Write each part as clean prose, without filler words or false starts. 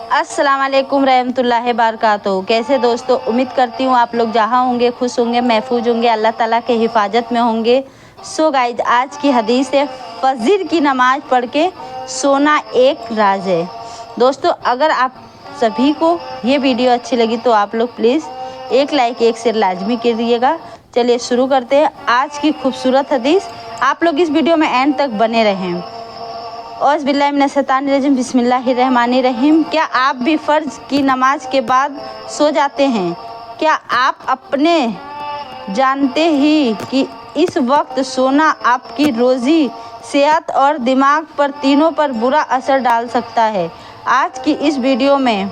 अस्सलाम वालेकुम रहमतुल्लाहि बरकातहू। कैसे दोस्तों, उम्मीद करती हूँ आप लोग जहाँ होंगे खुश होंगे, महफूज होंगे, अल्लाह ताला के हिफाजत में होंगे। सो गाइज, आज की हदीस है फजर की नमाज पढ़ के सोना एक राज है। दोस्तों, अगर आप सभी को ये वीडियो अच्छी लगी तो आप लोग प्लीज़ एक लाइक एक शेयर लाजमी कर दीजिएगा। चलिए शुरू करते हैं आज की खूबसूरत हदीस। आप लोग इस वीडियो में एंड तक बने रहें। औज़ बिल्लाहि मिनश शैतानिर रजीम, बिस्मिल्लाहिर्रहमानिर रहीम। क्या आप भी फ़र्ज की नमाज के बाद सो जाते हैं? क्या आप अपने जानते ही कि इस वक्त सोना आपकी रोज़ी, सेहत और दिमाग पर तीनों पर बुरा असर डाल सकता है। आज की इस वीडियो में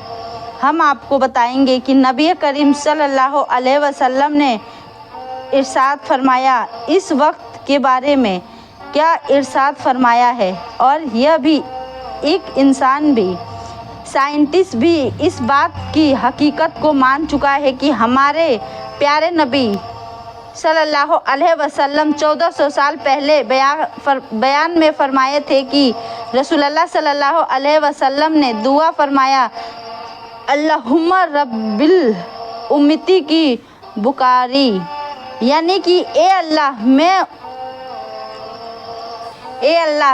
हम आपको बताएंगे कि नबी करीम सल्लल्लाहु अलैहि वसल्लम ने इरशाद फरमाया, इस वक्त के बारे में क्या इरशाद फरमाया है। और यह भी एक इंसान भी, साइंटिस्ट भी इस बात की हकीकत को मान चुका है कि हमारे प्यारे नबी सल्लल्लाहु अलैहि वसल्लम 1400 साल पहले बयान में फरमाए थे कि रसूलुल्लाह सल्लल्लाहु अलैहि वसल्लम ने दुआ फरमाया, अल्लाहुम्मा रब्बिल उम्मती की बुकारी, यानी कि ए अल्लाह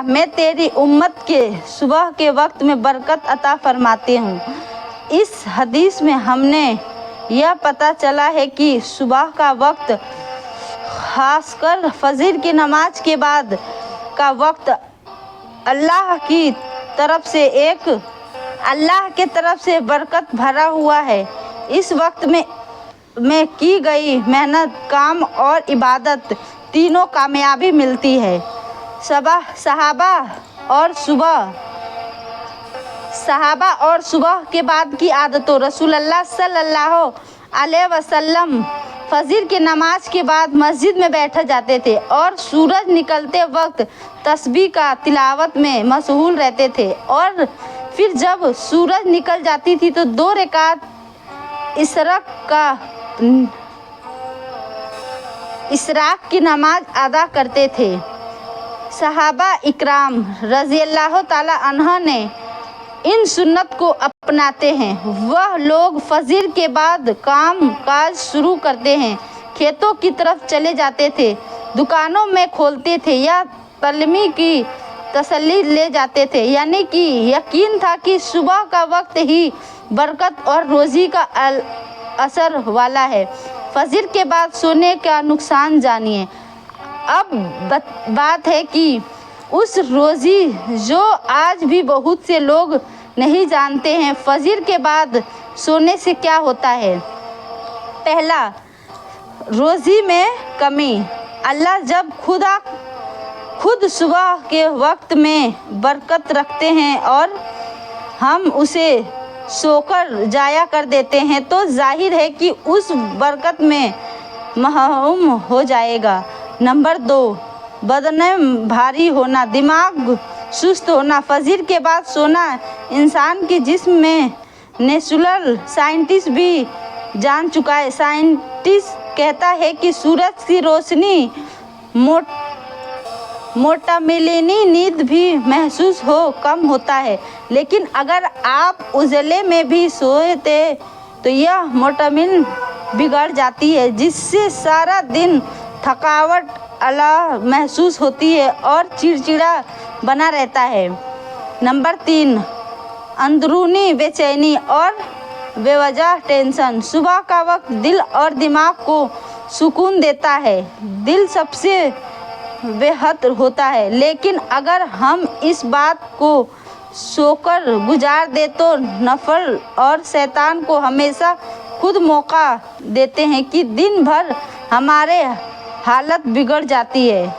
मैं तेरी उम्मत के सुबह के वक्त में बरकत अता फरमाते हूँ। इस हदीस में हमने यह पता चला है कि सुबह का वक्त, खासकर फजर की नमाज के बाद का वक्त, अल्लाह की तरफ से बरकत भरा हुआ है। इस वक्त में की गई मेहनत, काम और इबादत तीनों कामयाबी मिलती है। सहाबा और सुबह के बाद की आदतों। रसूलुल्लाह सल्लल्लाहु अलैहि वसल्लम फजर की नमाज के बाद मस्जिद में बैठ जाते थे और सूरज निकलते वक्त तस्बीह का तिलावत में मशगूल रहते थे। और फिर जब सूरज निकल जाती थी तो 2 रकात इशराक की नमाज अदा करते थे। सहाबा इकराम रज़ियल्लाहु ताला अन्हा ने इन सुन्नत को अपनाते हैं। वह लोग फजर के बाद काम काज शुरू करते हैं, खेतों की तरफ चले जाते थे, दुकानों में खोलते थे या तलमी की तसल्ली ले जाते थे, यानी कि यकीन था कि सुबह का वक्त ही बरकत और रोज़ी का असर वाला है। फजर के बाद सोने का नुकसान जानिए। अब बात है कि उस रोज़ी जो आज भी बहुत से लोग नहीं जानते हैं। फजर के बाद सोने से क्या होता है? पहला, रोज़ी में कमी। अल्लाह जब खुद सुबह के वक्त में बरकत रखते हैं और हम उसे सोकर जाया कर देते हैं तो जाहिर है कि उस बरकत में महरूम हो जाएगा। नंबर 2, बदन भारी होना, दिमाग सुस्त होना। फजर के बाद सोना इंसान के जिस्म में नेचुरल साइंटिस्ट भी जान चुका है। साइंटिस्ट कहता है कि सूरज की रोशनी मोटामिलिनी नींद भी महसूस हो कम होता है, लेकिन अगर आप उजले में भी सोते तो यह मोटामिल बिगड़ जाती है, जिससे सारा दिन थकावट महसूस होती है और चिड़चिड़ा बना रहता है। नंबर 3, अंदरूनी बेचैनी और बेवजह टेंशन। सुबह का वक्त दिल और दिमाग को सुकून देता है। दिल सबसे बेहद होता है, लेकिन अगर हम इस बात को सोकर गुजार दे तो नफल और शैतान को हमेशा खुद मौका देते हैं कि दिन भर हमारे हालत बिगड़ जाती है।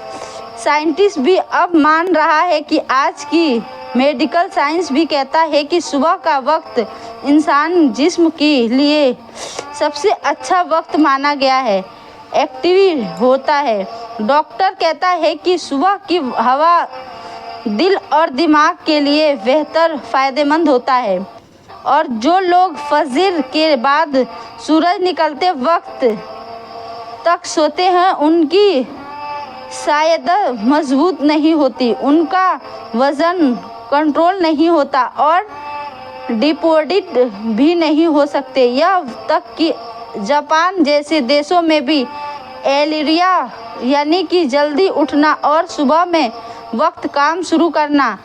साइंटिस्ट भी अब मान रहा है कि आज की मेडिकल साइंस भी कहता है कि सुबह का वक्त इंसान जिस्म के लिए सबसे अच्छा वक्त माना गया है, एक्टिव होता है। डॉक्टर कहता है कि सुबह की हवा दिल और दिमाग के लिए बेहतर फ़ायदेमंद होता है। और जो लोग फजर के बाद सूरज निकलते वक्त तक सोते हैं उनकी शायद मजबूत नहीं होती, उनका वज़न कंट्रोल नहीं होता और डिपोजिट भी नहीं हो सकते। यह तक कि जापान जैसे देशों में भी एलिरिया यानी कि जल्दी उठना और सुबह में वक्त काम शुरू करना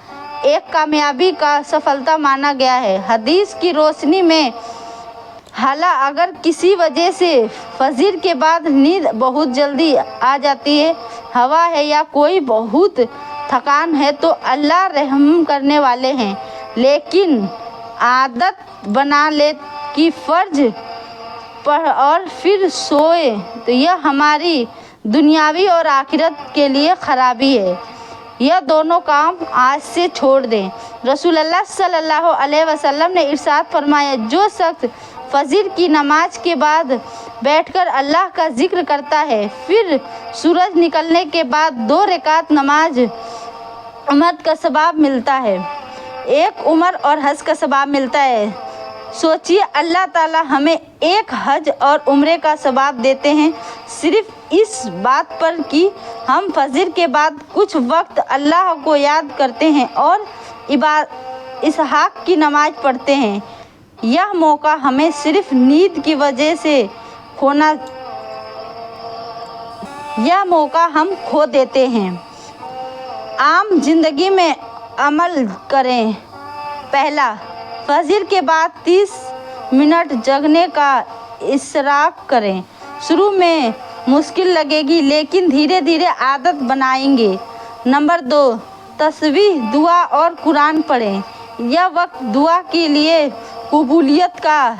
एक कामयाबी का सफलता माना गया है। हदीस की रोशनी में हालांकि अगर किसी वजह से फजर के बाद नींद बहुत जल्दी आ जाती है, हवा है या कोई बहुत थकान है तो अल्लाह रहम करने वाले हैं, लेकिन आदत बना ले कि फर्ज पढ़ और फिर सोए तो यह हमारी दुनियावी और आखिरत के लिए खराबी है। यह दोनों काम आज से छोड़ दें। रसूलुल्लाह सल्लल्लाहु अलैहि वसल्लम ने इरशाद फरमाया, जो शख्स फजर की नमाज के बाद बैठकर अल्लाह का जिक्र करता है, फिर सूरज निकलने के बाद 2 रकात नमाज उम्र का सवाब मिलता है, एक उम्र और हज का सवाब मिलता है। सोचिए, अल्लाह ताला हमें एक हज और उम्रे का सवाब देते हैं सिर्फ इस बात पर कि हम फजर के बाद कुछ वक्त अल्लाह को याद करते हैं और इसहाक की नमाज पढ़ते हैं। यह मौका हमें सिर्फ नींद की वजह से यह मौका हम खो देते हैं। आम जिंदगी में अमल करें। पहला, फजर के बाद 30 मिनट जगने का इशराक करें। शुरू में मुश्किल लगेगी लेकिन धीरे धीरे आदत बनाएंगे। नंबर 2, तस्बीह, दुआ और कुरान पढ़ें। यह वक्त दुआ के लिए कबूलियत का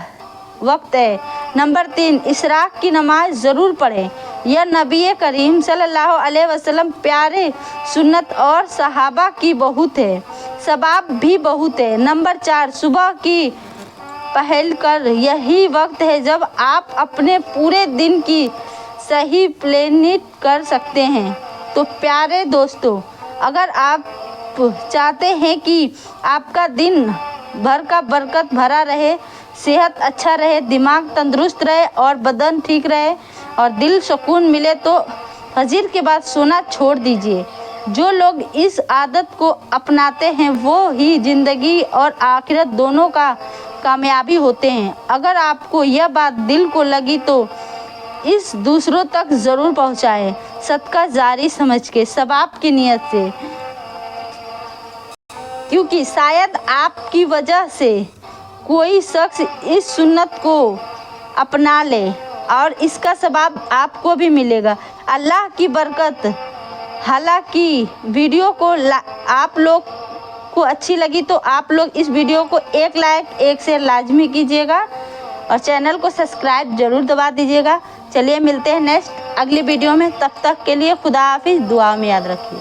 वक्त है। नंबर 3, इशराक की नमाज ज़रूर पढ़ें। यह नबी करीम सल्लल्लाहु अलैहि वसल्लम प्यारे सुन्नत और सहाबा की बहुत है, सवाब भी बहुत है। नंबर 4, सुबह की पहल कर। यही वक्त है जब आप अपने पूरे दिन की सही प्लानिंग कर सकते हैं। तो प्यारे दोस्तों, अगर आप चाहते हैं कि आपका दिन भर का बरकत भरा रहे, सेहत अच्छा रहे, दिमाग तंदुरुस्त रहे और बदन ठीक रहे और दिल सुकून मिले, तो फजर के बाद सोना छोड़ दीजिए। जो लोग इस आदत को अपनाते हैं वो ही ज़िंदगी और आखिरत दोनों का कामयाबी होते हैं। अगर आपको यह बात दिल को लगी तो इस दूसरों तक ज़रूर पहुंचाएं, सदका जारी समझ के, सवाब की नीयत से, क्योंकि शायद आपकी वजह से कोई शख्स इस सुन्नत को अपना ले और इसका सवाब आपको भी मिलेगा। अल्लाह की बरकत। हालांकि वीडियो को आप लोग को अच्छी लगी तो आप लोग इस वीडियो को 1 लाइक 1 शेयर लाजमी कीजिएगा और चैनल को सब्सक्राइब ज़रूर दबा दीजिएगा। चलिए मिलते हैं नेक्स्ट अगली वीडियो में, तब तक के लिए खुदा हाफिज़। दुआ में याद रखिए।